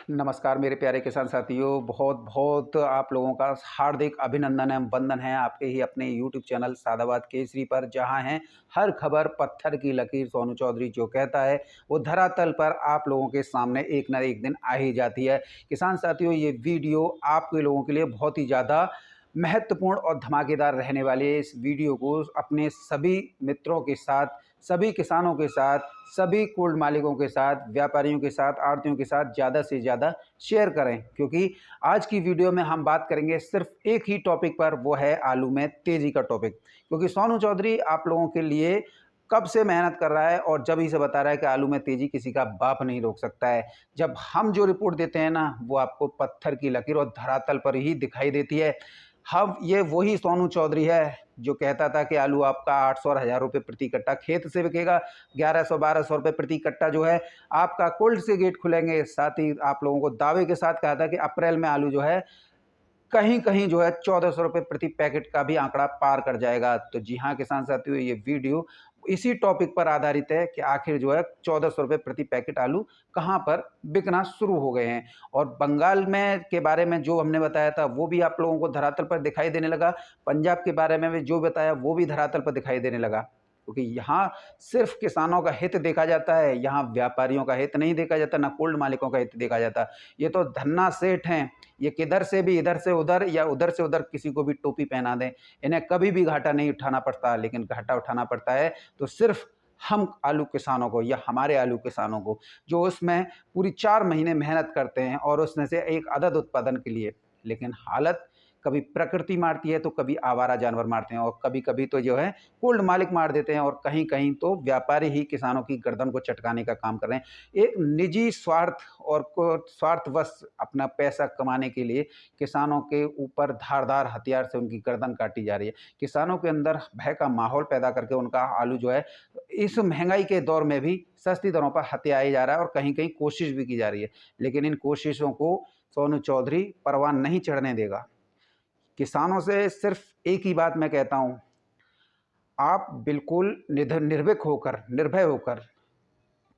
नमस्कार मेरे प्यारे किसान साथियों, बहुत बहुत आप लोगों का हार्दिक अभिनंदन एवं वंदन है आपके ही अपने यूट्यूब चैनल सादाबाद केसरी पर, जहां है हर खबर पत्थर की लकीर। सोनू चौधरी जो कहता है वो धरातल पर आप लोगों के सामने एक न एक दिन आ ही जाती है। किसान साथियों, ये वीडियो आपके लोगों के लिए बहुत ही ज़्यादा महत्वपूर्ण और धमाकेदार रहने वाली है। इस वीडियो को अपने सभी मित्रों के साथ, सभी किसानों के साथ, सभी कोल्ड मालिकों के साथ, व्यापारियों के साथ, आड़तियों के साथ ज़्यादा से ज़्यादा शेयर करें, क्योंकि आज की वीडियो में हम बात करेंगे सिर्फ एक ही टॉपिक पर, वो है आलू में तेज़ी का टॉपिक। क्योंकि सोनू चौधरी आप लोगों के लिए कब से मेहनत कर रहा है और जब ही से बता रहा है कि आलू में तेज़ी किसी का बाप नहीं रोक सकता है। जब हम जो रिपोर्ट देते हैं ना, वो आपको पत्थर की लकीर और धरातल पर ही दिखाई देती है। हम ये वही सोनू चौधरी है जो कहता था कि आलू आपका 800 और 1000 रुपये प्रति कट्टा खेत से बिकेगा, 1100-1200 रुपये प्रति कट्टा जो है आपका कोल्ड से गेट खुलेंगे। साथ ही आप लोगों को दावे के साथ कहा था कि अप्रैल में आलू जो है कहीं कहीं जो है 1400 रुपये प्रति पैकेट का भी आंकड़ा पार कर जाएगा। तो जी हाँ किसान साथियों, ये वीडियो इसी टॉपिक पर आधारित है कि आखिर जो है 1400 रुपये प्रति पैकेट आलू कहाँ पर बिकना शुरू हो गए हैं। और बंगाल में के बारे में जो हमने बताया था वो भी आप लोगों को धरातल पर दिखाई देने लगा। पंजाब के बारे में भी जो बताया वो भी धरातल पर दिखाई देने लगा, क्योंकि यहाँ सिर्फ किसानों का हित देखा जाता है, यहाँ व्यापारियों का हित नहीं देखा जाता, ना कोल्ड मालिकों का हित देखा जाता। ये तो धन्ना सेठ हैं, ये किधर से भी इधर से उधर या उधर से उधर किसी को भी टोपी पहना दें, इन्हें कभी भी घाटा नहीं उठाना पड़ता। लेकिन घाटा उठाना पड़ता है तो सिर्फ हम आलू किसानों को, या हमारे आलू किसानों को, जो उसमें पूरी 4 महीने मेहनत करते हैं और उसमें से एक अदद उत्पादन के लिए। लेकिन हालत कभी प्रकृति मारती है तो कभी आवारा जानवर मारते हैं, और कभी कभी तो जो है कोल्ड मालिक मार देते हैं, और कहीं कहीं तो व्यापारी ही किसानों की गर्दन को चटकाने का काम कर रहे हैं। एक निजी स्वार्थ और स्वार्थवश अपना पैसा कमाने के लिए किसानों के ऊपर धारदार हथियार से उनकी गर्दन काटी जा रही है। किसानों के अंदर भय का माहौल पैदा करके उनका आलू जो है इस महंगाई के दौर में भी सस्ती दरों पर हथियाया जा रहा है, और कहीं कहीं कोशिश भी की जा रही है। लेकिन इन कोशिशों को सोनू चौधरी परवाह नहीं चढ़ने देगा। किसानों से सिर्फ एक ही बात मैं कहता हूं, आप बिल्कुल निर्भय होकर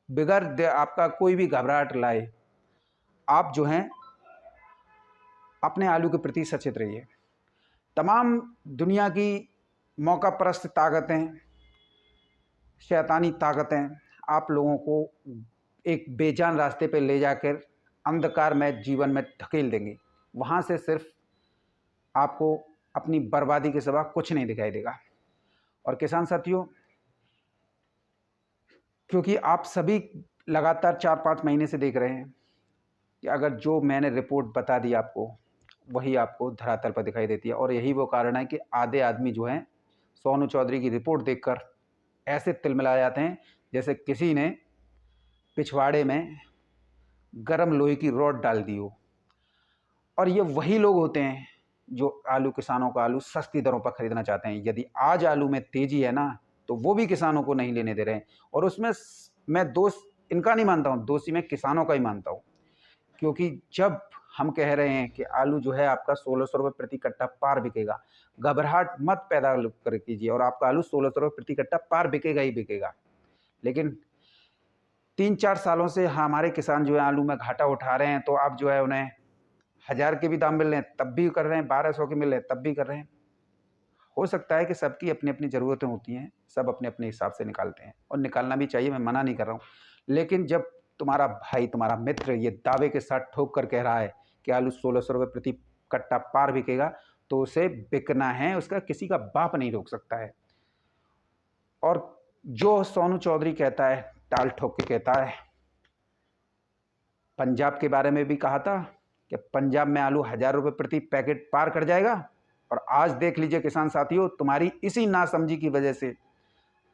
बिगैर आपका कोई भी घबराहट लाए, आप जो हैं अपने आलू के प्रति सचेत रहिए। तमाम दुनिया की मौका परस्त ताकतें, शैतानी ताकतें आप लोगों को एक बेजान रास्ते पे ले जाकर अंधकार में जीवन में धकेल देंगे। वहाँ से सिर्फ आपको अपनी बर्बादी के सिवा कुछ नहीं दिखाई देगा। और किसान साथियों, क्योंकि आप सभी लगातार 4-5 महीने से देख रहे हैं कि अगर जो मैंने रिपोर्ट बता दी आपको, वही आपको धरातल पर दिखाई देती है। और यही वो कारण है कि आधे आदमी जो हैं सोनू चौधरी की रिपोर्ट देखकर ऐसे तिलमिला जाते हैं जैसे किसी ने पिछवाड़े में गर्म लोहे की रॉड डाल दी हो। और ये वही लोग होते हैं जो आलू किसानों का आलू सस्ती दरों पर खरीदना चाहते हैं। यदि आज आलू में तेजी है ना, तो वो भी किसानों को नहीं लेने दे रहे हैं। और उसमें मैं दोष इनका नहीं मानता हूँ, दोषी मैं किसानों का ही मानता हूँ। क्योंकि जब हम कह रहे हैं कि आलू जो है आपका 1600 रुपये प्रति कट्टा पार बिकेगा, घबराहट मत पैदा कर कीजिए, और आपका आलू 1600 रुपये प्रति कट्टा पार बिकेगा ही बिकेगा। लेकिन 3-4 सालों से हमारे किसान जो है आलू में घाटा उठा रहे हैं, तो आप जो है उन्हें 1000 के भी दाम मिल रहे हैं तब भी कर रहे हैं, 1200 के मिल रहे हैं तब भी कर रहे हैं। हो सकता है कि सबकी अपनी अपनी ज़रूरतें होती हैं, सब अपने अपने हिसाब से निकालते हैं, और निकालना भी चाहिए, मैं मना नहीं कर रहा हूँ। लेकिन जब तुम्हारा भाई, तुम्हारा मित्र ये दावे के साथ ठोक कर कह रहा है कि आलू 1600 रुपये प्रति कट्टा पार बिकेगा, तो उसे बिकना है, उसका किसी का बाप नहीं रोक सकता है। और जो सोनू चौधरी कहता है, टाल ठोक के कहता है, पंजाब के बारे में भी कहा था कि पंजाब में आलू 1000 रुपये प्रति पैकेट पार कर जाएगा। और आज देख लीजिए किसान साथियों, तुम्हारी इसी नासमझी की वजह से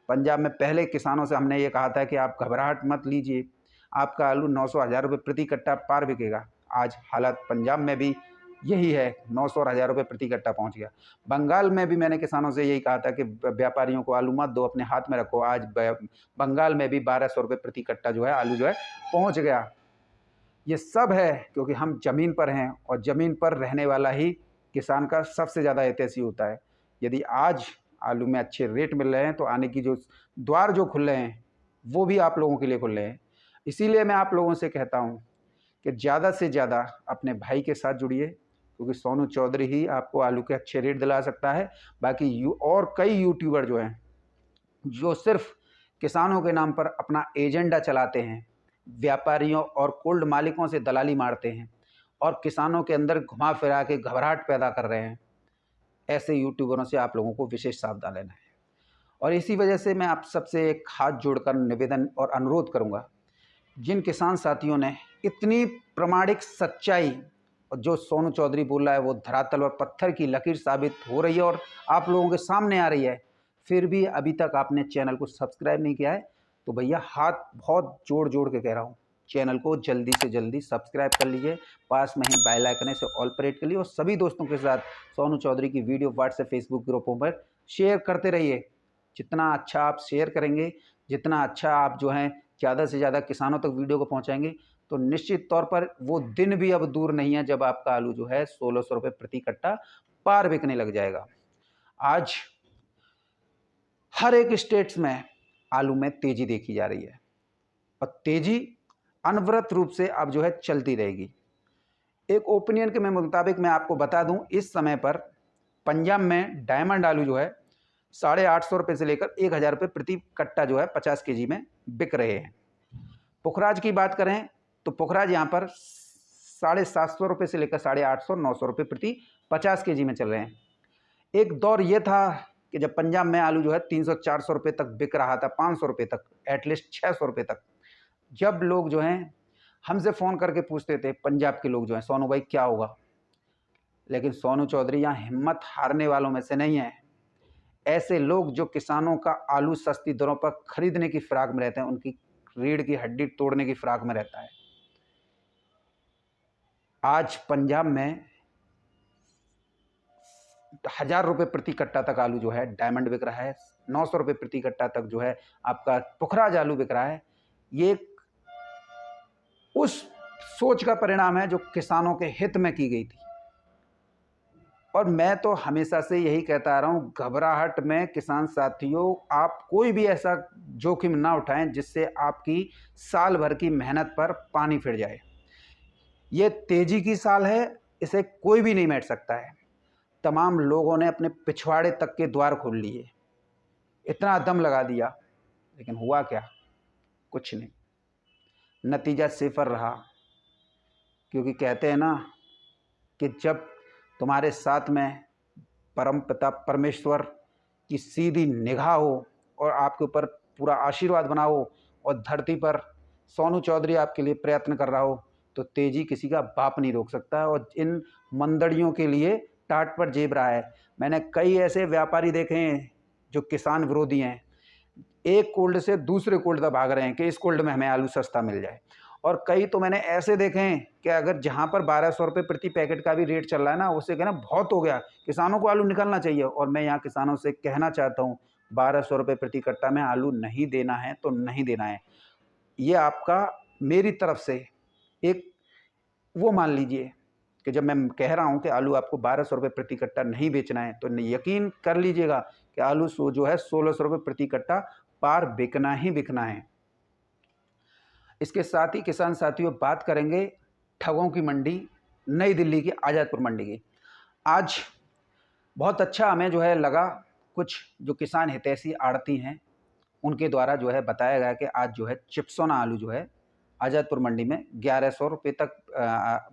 पंजाब में पहले किसानों से हमने ये कहा था कि आप घबराहट मत लीजिए, आपका आलू 900-1000 रुपये प्रति कट्टा पार बिकेगा। आज हालत पंजाब में भी यही है, 900 और 1000 रुपये प्रति कट्टा पहुंच गया। बंगाल में भी मैंने किसानों से यही कहा था कि व्यापारियों को आलू मत दो, अपने हाथ में रखो। आज बंगाल में भी 1200 रुपये प्रति कट्टा जो है आलू जो है पहुँच गया। ये सब है क्योंकि हम ज़मीन पर हैं, और ज़मीन पर रहने वाला ही किसान का सबसे ज़्यादा हितैषी होता है। यदि आज आलू में अच्छे रेट मिल रहे हैं, तो आने की जो द्वार जो खुल रहे हैं वो भी आप लोगों के लिए खुल रहे हैं। इसीलिए मैं आप लोगों से कहता हूँ कि ज़्यादा से ज़्यादा अपने भाई के साथ जुड़िए, क्योंकि सोनू चौधरी ही आपको आलू के अच्छे रेट दिला सकता है। बाकी और कई यूट्यूबर जो हैं, जो सिर्फ किसानों के नाम पर अपना एजेंडा चलाते हैं, व्यापारियों और कोल्ड मालिकों से दलाली मारते हैं और किसानों के अंदर घुमा फिरा के घबराहट पैदा कर रहे हैं, ऐसे यूट्यूबरों से आप लोगों को विशेष सावधान लेना है। और इसी वजह से मैं आप सबसे एक हाथ जोड़कर निवेदन और अनुरोध करूंगा, जिन किसान साथियों ने इतनी प्रामाणिक सच्चाई और जो सोनू चौधरी बोल रहा है वो धरातल और पत्थर की लकीर साबित हो रही है और आप लोगों के सामने आ रही है, फिर भी अभी तक आपने चैनल को सब्सक्राइब नहीं किया है, तो भैया हाथ बहुत जोड़ जोड़ के कह रहा हूँ, चैनल को जल्दी से जल्दी सब्सक्राइब कर लीजिए, पास में ही बेल आइकन से ऑल पर हिट कर लीजिए और सभी दोस्तों के साथ सोनू चौधरी की वीडियो व्हाट्सएप फेसबुक ग्रुपों पर शेयर करते रहिए। जितना अच्छा आप शेयर करेंगे, जितना अच्छा आप जो हैं ज़्यादा से ज़्यादा किसानों तक वीडियो को पहुँचाएंगे, तो निश्चित तौर पर वो दिन भी अब दूर नहीं है जब आपका आलू जो है 1600 रुपये प्रति कट्टा पार बिकने लग जाएगा। आज हर एक स्टेट्स में आलू में तेज़ी देखी जा रही है और तेज़ी अनवरत रूप से अब जो है चलती रहेगी। एक ओपिनियन के मुताबिक मैं आपको बता दूं, इस समय पर पंजाब में डायमंड आलू जो है 850 रुपये से लेकर 1000 रुपये प्रति कट्टा जो है 50 केजी में बिक रहे हैं। पुखराज की बात करें तो पुखराज यहाँ पर 750 रुपये से लेकर 850 900 रुपये प्रति 50 केजी में चल रहे हैं। एक दौर ये था कि जब पंजाब में आलू जो है 300-400 रुपये तक बिक रहा था, 500 रुपये तक, एटलीस्ट 600 रुपये तक, जब लोग जो हैं हमसे फ़ोन करके पूछते थे, पंजाब के लोग जो हैं, सोनू भाई क्या होगा। लेकिन सोनू चौधरी यहाँ हिम्मत हारने वालों में से नहीं है। ऐसे लोग जो किसानों का आलू सस्ती दरों पर खरीदने की फिराक में रहते हैं, उनकी रीढ़ की हड्डी तोड़ने की फिराक में रहता है। आज पंजाब में 1000 रुपये प्रति कट्टा तक आलू जो है डायमंड बिक रहा है, 900 रुपये प्रति कट्टा तक जो है आपका पुखराज आलू बिक रहा है। ये उस सोच का परिणाम है जो किसानों के हित में की गई थी। और मैं तो हमेशा से यही कहता आ रहा हूँ, घबराहट में किसान साथियों आप कोई भी ऐसा जोखिम ना उठाएं जिससे आपकी साल भर की मेहनत पर पानी फिर जाए। ये तेजी की साल है, इसे कोई भी नहीं मैट सकता है। तमाम लोगों ने अपने पिछवाड़े तक के द्वार खोल लिए, इतना दम लगा दिया, लेकिन हुआ क्या? कुछ नहीं। नतीजा सिफर रहा, क्योंकि कहते हैं ना कि जब तुम्हारे साथ में परम पिता परमेश्वर की सीधी निगाह हो और आपके ऊपर पूरा आशीर्वाद बना हो और धरती पर सोनू चौधरी आपके लिए प्रयत्न कर रहा हो, तो तेजी किसी का बाप नहीं रोक सकता। और इन मंदड़ियों के लिए टाट पर जेब रहा है। मैंने कई ऐसे व्यापारी देखे हैं जो किसान विरोधी हैं, एक कोल्ड से दूसरे कोल्ड तक भाग रहे हैं कि इस कोल्ड में हमें आलू सस्ता मिल जाए। और कई तो मैंने ऐसे देखे हैं कि अगर जहाँ पर 1200 रुपये प्रति पैकेट का भी रेट चल रहा है ना, उससे कहना बहुत हो गया, किसानों को आलू निकलना चाहिए। और मैं यहाँ किसानों से कहना चाहता हूँ, 1200 रुपये प्रति कट्टा में आलू नहीं देना है तो नहीं देना है। ये आपका मेरी तरफ से एक वो मान लीजिए कि जब मैं कह रहा हूँ कि आलू आपको 1200 रुपये प्रति कट्टा नहीं बेचना है, तो यकीन कर लीजिएगा कि आलू जो है 1600 रुपये प्रति कट्टा पार बिकना ही बिकना है। इसके साथ ही किसान साथियों बात करेंगे ठगों की मंडी नई दिल्ली की आज़ादपुर मंडी की। आज बहुत अच्छा हमें जो है लगा, कुछ जो किसान हितैषी आड़ती हैं उनके द्वारा जो है बताया गया कि आज जो है चिप्सोना आलू जो है आज़ादपुर मंडी में 1100 रुपये तक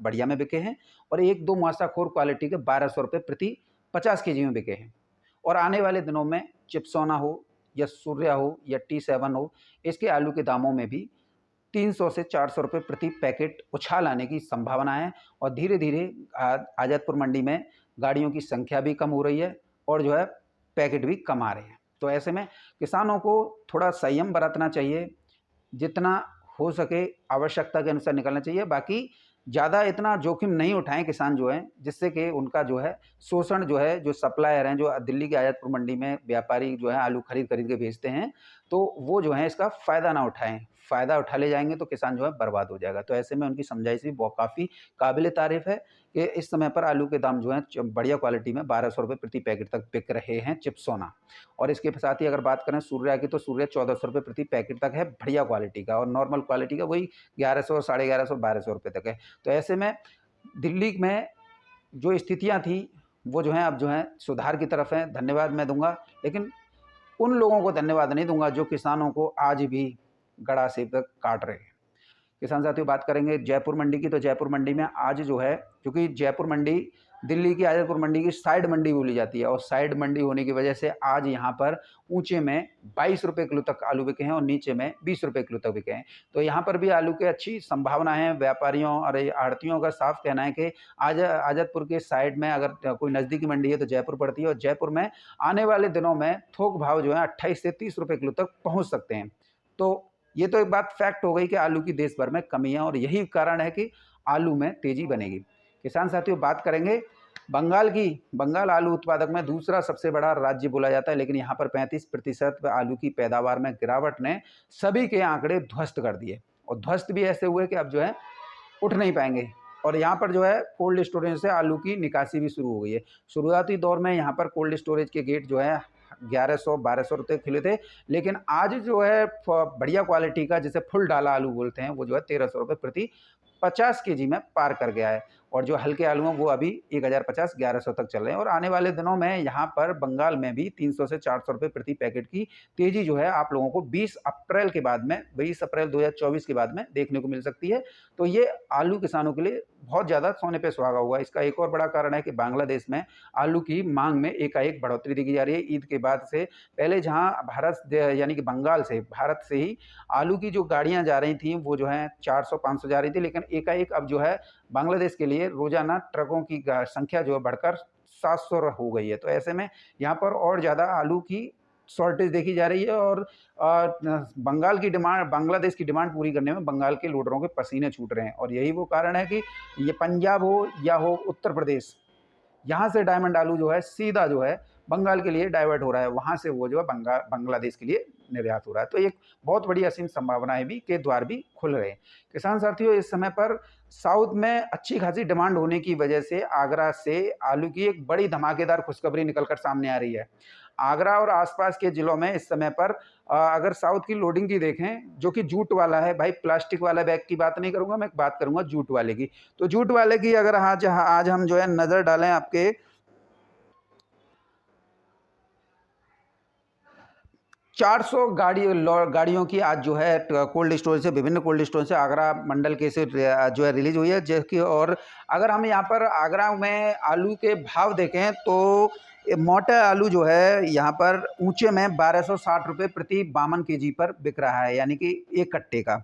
बढ़िया में बिके हैं और एक दो मुआसाखोर क्वालिटी के 1200 रुपये प्रति 50 केजी में बिके हैं। और आने वाले दिनों में चिप्सोना हो या सूर्या हो या T7 हो, इसके आलू के दामों में भी 300 से 400 रुपये प्रति पैकेट उछाल आने की संभावना है। और धीरे धीरे आज़ादपुर मंडी में गाड़ियों की संख्या भी कम हो रही है और जो है पैकेट भी कम आ रहे हैं। तो ऐसे में किसानों को थोड़ा संयम बरतना चाहिए, जितना हो सके आवश्यकता के अनुसार निकलना चाहिए। बाकी ज़्यादा इतना जोखिम नहीं उठाएं किसान जो हैं, जिससे कि उनका जो है शोषण जो है, जो सप्लायर हैं, जो दिल्ली की आज़ादपुर मंडी में व्यापारी जो है आलू खरीद के भेजते हैं, तो वो जो है इसका फ़ायदा ना उठाएं। फ़ायदा उठा ले जाएँगे तो किसान जो है बर्बाद हो जाएगा। तो ऐसे में उनकी समझाइश भी बहुत काफ़ी काबिल-ए-तारीफ़ है कि इस समय पर आलू के दाम जो हैं बढ़िया क्वालिटी में ₹1200 प्रति पैकेट तक बिक रहे हैं चिप्सोना। और इसके साथ ही अगर बात करें सूर्या की, तो सूर्या ₹1400 प्रति पैकेट तक है बढ़िया क्वालिटी का, और नॉर्मल क्वालिटी का वही 1100, साढ़े 1100, ₹1200 तक है। तो ऐसे में दिल्ली में जो स्थितियाँ थी वो जो हैं अब जो हैं सुधार की तरफ हैं। धन्यवाद मैं दूँगा, लेकिन उन लोगों को धन्यवाद नहीं दूँगा जो किसानों को आज भी गड़ा सेब तक काट रहे हैं। किसान साथियों, बात करेंगे जयपुर मंडी की, तो जयपुर मंडी में आज जो है, क्योंकि जयपुर मंडी दिल्ली की आज़ादपुर मंडी की साइड मंडी बोली जाती है, और साइड मंडी होने की वजह से आज यहाँ पर ऊँचे में ₹22 किलो तक आलू बिके हैं और नीचे में ₹20 किलो तक बिके हैं। तो यहाँ पर भी आलू की अच्छी संभावना है। व्यापारियों और आढ़तियों का साफ कहना है कि आज आज़ादपुर के साइड में अगर कोई नज़दीकी मंडी है तो जयपुर पड़ती है, और जयपुर में आने वाले दिनों में थोक भाव जो है 28 से ₹30 किलो तक पहुँच सकते हैं। तो ये तो एक बात फैक्ट हो गई कि आलू की देश भर में कमी है, और यही कारण है कि आलू में तेज़ी बनेगी। किसान साथियों, बात करेंगे बंगाल की। बंगाल आलू उत्पादक में दूसरा सबसे बड़ा राज्य बोला जाता है, लेकिन यहाँ पर 35% आलू की पैदावार में गिरावट ने सभी के आंकड़े ध्वस्त कर दिए, और ध्वस्त भी ऐसे हुए कि अब जो है उठ नहीं पाएंगे। और यहाँ पर जो है कोल्ड स्टोरेज से आलू की निकासी भी शुरू हो गई है। शुरुआती दौर में यहाँ पर कोल्ड स्टोरेज के गेट जो है 1100-1200 खुले थे, लेकिन आज जो है बढ़िया क्वालिटी का, जिसे फुल डाला आलू बोलते हैं, वो जो है ₹1300 प्रति 50 केजी में पार कर गया है। और जो हल्के आलू हैं वो अभी 1050-1100 तक चल रहे हैं, और आने वाले दिनों में यहाँ पर बंगाल में भी 300 से ₹400 प्रति पैकेट की तेज़ी जो है आप लोगों को 20 अप्रैल 2024 के बाद में देखने को मिल सकती है। तो ये आलू किसानों के लिए बहुत ज़्यादा सोने पे सुहागा हुआ है। इसका एक और बड़ा कारण है कि बांग्लादेश में आलू की मांग में एकाएक बढ़ोतरी देखी जा रही है। ईद के बाद से पहले जहाँ यानी कि बंगाल से, भारत से ही आलू की जो गाड़ियाँ जा रही थी वो जो है 400-500 जा रही थी, लेकिन एकाएक अब जो है बांग्लादेश के लिए रोजाना ट्रकों की संख्या जो है बढ़कर 700 हो गई है। तो ऐसे में यहाँ पर और ज़्यादा आलू की शॉर्टेज देखी जा रही है, और बांग्लादेश की डिमांड पूरी करने में बंगाल के लोडरों के पसीने छूट रहे हैं। और यही वो कारण है कि ये पंजाब हो या हो उत्तर प्रदेश, यहाँ से डायमंड आलू जो है सीधा जो है बंगाल के लिए डाइवर्ट हो रहा है, वहाँ से वो जो है बांग्लादेश के लिए निर्यात हो रहा है। तो एक बहुत बड़ी असीम संभावनाएं भी के द्वार भी खुल रहे हैं। किसान साथियों, इस समय पर साउथ में अच्छी खासी डिमांड होने की वजह से आगरा से आलू की एक बड़ी धमाकेदार खुशखबरी निकलकर सामने आ रही है। आगरा और आसपास के जिलों में इस समय पर अगर साउथ की लोडिंग की देखें, जो कि जूट वाला है, भाई प्लास्टिक वाला बैग की बात नहीं करूंगा, मैं बात करूंगा जूट वाले की। तो जूट वाले की अगर आज हम जो है नजर डालें आपके 400 गाड़ियों की आज जो है कोल्ड स्टोरेज से, विभिन्न कोल्ड स्टोरेज से आगरा मंडल के से जो है रिलीज हुई है, जबकि और अगर हम यहाँ पर आगरा में आलू के भाव देखें तो मोटा आलू जो है यहाँ पर ऊंचे में ₹1260 प्रति 52 केजी पर बिक रहा है, यानी कि एक कट्टे का।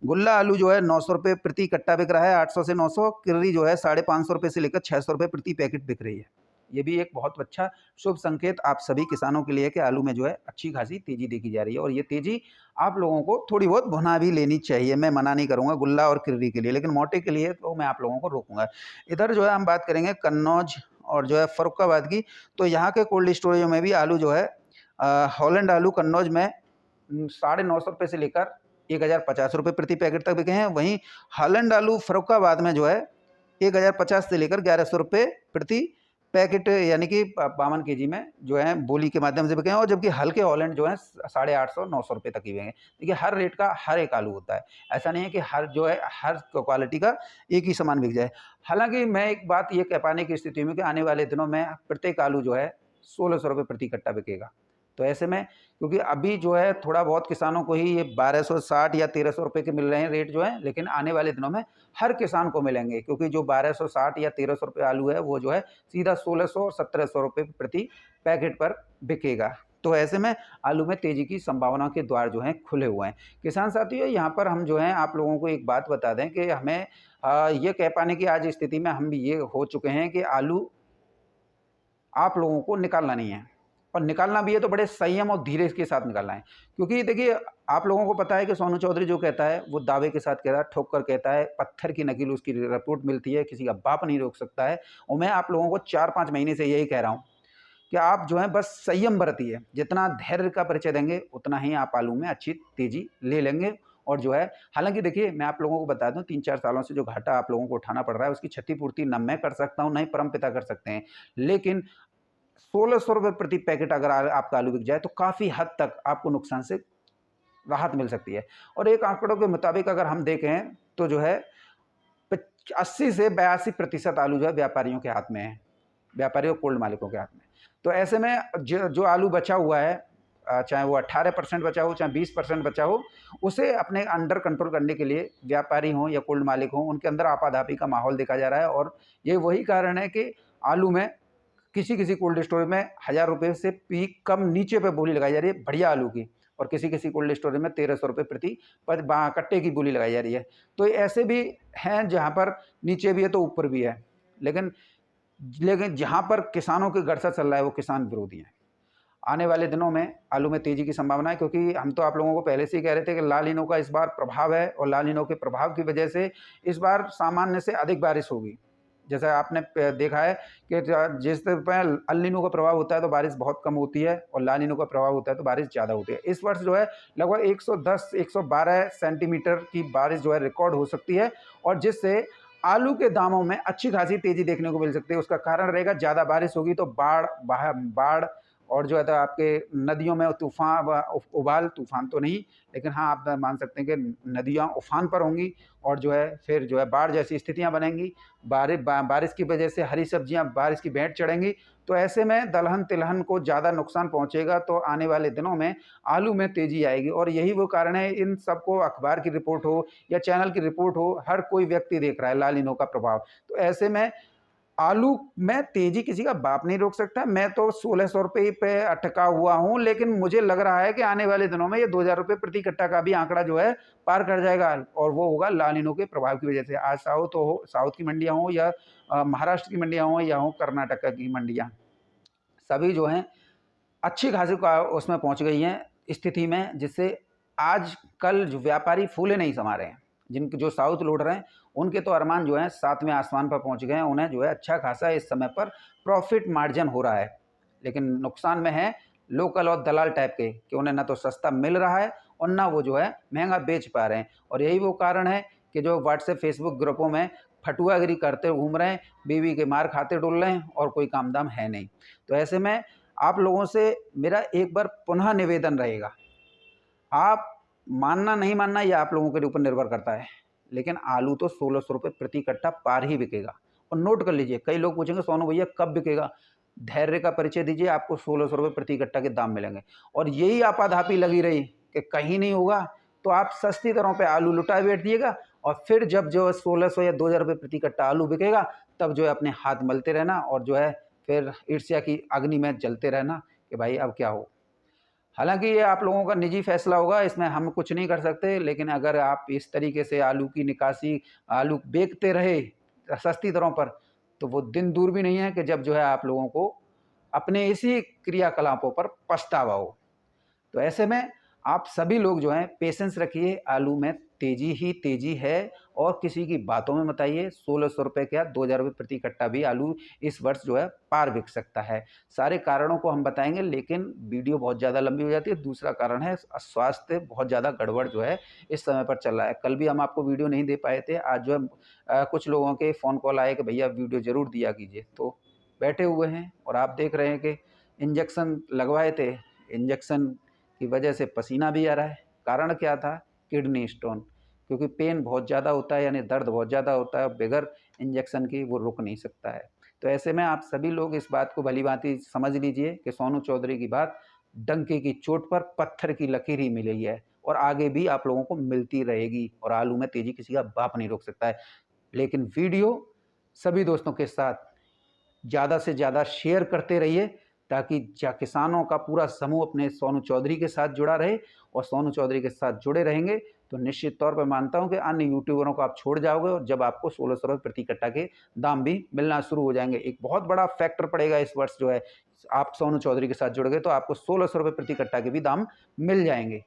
गुल्ला आलू जो है ₹900 प्रति कट्टा बिक रहा है, 800 से 900। किर्री जो है ₹550 से लेकर ₹600 प्रति पैकेट बिक रही है। ये भी एक बहुत अच्छा शुभ संकेत आप सभी किसानों के लिए कि आलू में जो है अच्छी खासी तेजी देखी जा रही है, और ये तेजी आप लोगों को थोड़ी बहुत भुना भी लेनी चाहिए। मैं मना नहीं करूंगा गुल्ला और किर्री के लिए, लेकिन मोटे के लिए तो मैं आप लोगों को रोकूंगा। इधर जो है हम बात करेंगे कन्नौज और जो है फर्रुखाबाद की। तो यहाँ के कोल्ड स्टोरेज में भी आलू जो है हॉलैंड आलू कन्नौज में ₹950 से लेकर ₹1050 प्रति पैकेट तक बिके हैं। वहीं हॉलैंड आलू फर्रुखाबाद में जो है 1050 से लेकर ₹1100 प्रति पैकेट, यानी कि 52 केजी में जो है बोली के माध्यम से बिके हैं। और जबकि हल्के हॉलैंड जो है 850-900 तक ही बिकेंगे। देखिए, हर रेट का हर एक आलू होता है, ऐसा नहीं है कि हर क्वालिटी का एक ही सामान बिक जाए। हालांकि मैं एक बात ये कह पाने की स्थिति में कि आने वाले दिनों में प्रत्येक आलू जो है ₹1600 प्रति कट्टा बिकेगा। तो ऐसे में, क्योंकि अभी जो है थोड़ा बहुत किसानों को ही ये 1260 या ₹1300 के मिल रहे हैं रेट जो है, लेकिन आने वाले दिनों में हर किसान को मिलेंगे, क्योंकि जो 1260 या ₹1300 आलू है वो जो है सीधा 1600 और ₹1700 प्रति पैकेट पर बिकेगा। तो ऐसे में आलू में तेजी की संभावना के द्वार जो हैं खुले हुए हैं। किसान साथियों, यहाँ पर हम जो हैं आप लोगों को एक बात बता दें कि हमें ये कह पाने की आज स्थिति में हम भी ये हो चुके हैं कि आलू आप लोगों को निकालना नहीं है, और निकालना भी है तो बड़े संयम और धीरे के साथ निकालना है। क्योंकि देखिए, आप लोगों को पता है कि सोनू चौधरी जो कहता है वो दावे के साथ कहता है, ठोक कर कहता है, पत्थर की नकील उसकी रिपोर्ट मिलती है, किसी का बाप नहीं रोक सकता है। और मैं आप लोगों को 4-5 महीने से यही कह रहा हूँ कि आप जो है बस संयम बरतिए। जितना धैर्य का परिचय देंगे उतना ही आप आलू में अच्छी तेजी ले लेंगे, और जो है हालाँकि देखिए मैं आप लोगों को बता दूँ 3-4 सालों से जो घाटा आप लोगों को उठाना पड़ रहा है उसकी क्षतिपूर्ति ना मैं कर सकता हूँ, ना ही परमपिता कर सकते हैं। लेकिन ₹1600 प्रति पैकेट अगर आपका आलू बिक जाए तो काफ़ी हद तक आपको नुकसान से राहत मिल सकती है। और एक आंकड़ों के मुताबिक अगर हम देखें तो जो है 80 से 82% आलू जो है व्यापारियों के हाथ में है, व्यापारियों कोल्ड मालिकों के हाथ में। तो ऐसे में जो आलू बचा हुआ है चाहे वो 18% बचा हो, चाहे 20% बचा हो, उसे अपने अंडर कंट्रोल करने के लिए व्यापारी हों या कोल्ड मालिक हों, उनके अंदर आपाधापी का माहौल देखा जा रहा है। और ये वही कारण है कि आलू में किसी कोल्ड स्टोरेज में ₹1000 से भी कम नीचे पे बोली लगाई जा रही है बढ़िया आलू की, और किसी कोल्ड स्टोरेज में ₹1300 प्रति कट्टे की बोली लगाई जा रही है। तो ऐसे भी हैं जहाँ पर नीचे भी है तो ऊपर भी है, लेकिन जहाँ पर किसानों की गड़सा चल रहा है वो किसान विरोधी हैं। आने वाले दिनों में आलू में तेज़ी की संभावना है, क्योंकि हम तो आप लोगों को पहले से ही कह रहे थे कि ला नीनो का इस बार प्रभाव है, और ला नीनो के प्रभाव की वजह से इस बार सामान्य से अधिक बारिश होगी। जैसा आपने देखा है कि जिस पे अल नीनो का प्रभाव होता है तो बारिश बहुत कम होती है, और ला नीनो का प्रभाव होता है तो बारिश ज़्यादा होती है। इस वर्ष जो है लगभग 110-112 सेंटीमीटर की बारिश जो है रिकॉर्ड हो सकती है, और जिससे आलू के दामों में अच्छी खासी तेज़ी देखने को मिल सकती है। उसका कारण रहेगा ज़्यादा बारिश होगी तो बाढ़ और जो है तो आपके नदियों में तूफ़ान उबाल, तूफ़ान तो नहीं, लेकिन हाँ आप मान सकते हैं कि नदियाँ उफ़ान पर होंगी, और जो है फिर जो है बाढ़ जैसी स्थितियाँ बनेंगी। बारिश की वजह से हरी सब्जियाँ बारिश की भेंट चढ़ेंगी, तो ऐसे में दलहन-तिलहन को ज़्यादा नुकसान पहुँचेगा। तो आने वाले दिनों में आलू में तेज़ी आएगी, और यही वो कारण है। इन सबको अखबार की रिपोर्ट हो या चैनल की रिपोर्ट हो, हर कोई व्यक्ति देख रहा है ला नीनो का प्रभाव। तो ऐसे में आलू में तेज़ी किसी का बाप नहीं रोक सकता। मैं तो ₹1600 पे अटका हुआ हूँ, लेकिन मुझे लग रहा है कि आने वाले दिनों में ये ₹2000 प्रति कट्टा का भी आंकड़ा जो है पार कर जाएगा, और वो होगा ला नीनो के प्रभाव की वजह से। आज साउथ की मंडियाँ हों या महाराष्ट्र की मंडियाँ हों या कर्नाटक की मंडियाँ, सभी जो हैं अच्छी खासी उसमें पहुँच गई हैं स्थिति में, जिससे आज कल जो व्यापारी फूले नहीं समा रहे हैं। जिनके जो साउथ लौट रहे हैं उनके तो अरमान जो है 7वें आसमान पर पहुंच गए हैं। उन्हें जो है अच्छा खासा इस समय पर प्रॉफिट मार्जिन हो रहा है, लेकिन नुकसान में है लोकल और दलाल टाइप के, कि उन्हें ना तो सस्ता मिल रहा है और ना वो जो है महंगा बेच पा रहे हैं। और यही वो कारण है कि जो व्हाट्सएप फेसबुक ग्रुपों में फटुआगिरी करते घूम रहे हैं, बीवी के मार खाते डुल रहे हैं, और कोई काम दाम है नहीं। तो ऐसे में आप लोगों से मेरा एक बार पुनः निवेदन रहेगा, आप मानना नहीं मानना ये आप लोगों के ऊपर निर्भर करता है, लेकिन आलू तो ₹1600 प्रति कट्टा पार ही बिकेगा। और नोट कर लीजिए, कई लोग पूछेंगे सोनू भैया कब बिकेगा? धैर्य का परिचय दीजिए, आपको ₹1600 प्रति कट्टा के दाम मिलेंगे। और यही आपाधापी लगी रही कि कहीं नहीं होगा, तो आप सस्ती दरों पे आलू लुटा बैठिएगा, और फिर जब जो 1600 या ₹2000 प्रति कट्टा आलू बिकेगा, तब जो है अपने हाथ मलते रहना, और जो है फिर ईर्ष्या की अग्नि में जलते रहना कि भाई अब क्या हो। हालाँकि ये आप लोगों का निजी फैसला होगा, इसमें हम कुछ नहीं कर सकते, लेकिन अगर आप इस तरीके से आलू की निकासी, आलू बेचते रहे सस्ती दरों पर, तो वो दिन दूर भी नहीं है कि जब जो है आप लोगों को अपने इसी क्रियाकलापों पर पछतावा हो। तो ऐसे में आप सभी लोग जो हैं पेशेंस रखिए, आलू में तेज़ी ही तेज़ी है, और किसी की बातों में मत आइए। ₹1600 क्या ₹2000 प्रति कट्टा भी आलू इस वर्ष जो है पार बिक सकता है। सारे कारणों को हम बताएंगे, लेकिन वीडियो बहुत ज़्यादा लंबी हो जाती है। दूसरा कारण है स्वास्थ्य बहुत ज़्यादा गड़बड़ जो है इस समय पर चल रहा है। कल भी हम आपको वीडियो नहीं दे पाए थे, आज जो है कुछ लोगों के फ़ोन कॉल आए कि भैया वीडियो ज़रूर दिया कीजिए, तो बैठे हुए हैं। और आप देख रहे हैं कि इंजेक्शन लगवाए थे, इंजेक्शन की वजह से पसीना भी आ रहा है। कारण क्या था? किडनी स्टोन, क्योंकि पेन बहुत ज़्यादा होता है, यानी दर्द बहुत ज़्यादा होता है, बगैर इंजेक्शन के वो रुक नहीं सकता है। तो ऐसे में आप सभी लोग इस बात को भली-भांति समझ लीजिए कि सोनू चौधरी की बात डंके की चोट पर पत्थर की लकीर ही मिली है, और आगे भी आप लोगों को मिलती रहेगी। और आलू में तेज़ी किसी का बाप नहीं रोक सकता है। लेकिन वीडियो सभी दोस्तों के साथ ज़्यादा से ज़्यादा शेयर करते रहिए, ताकि किसानों का पूरा समूह अपने सोनू चौधरी के साथ जुड़ा रहे, और सोनू चौधरी के साथ जुड़े रहेंगे तो निश्चित तौर पर मानता हूं कि अन्य यूट्यूबरों को आप छोड़ जाओगे, और जब आपको 1600 प्रति कट्टा के दाम भी मिलना शुरू हो जाएंगे। एक बहुत बड़ा फैक्टर पड़ेगा इस वर्ष जो है, आप सोनू चौधरी के साथ जुड़ गए तो आपको 1600 प्रति कट्टा के भी दाम मिल जाएंगे।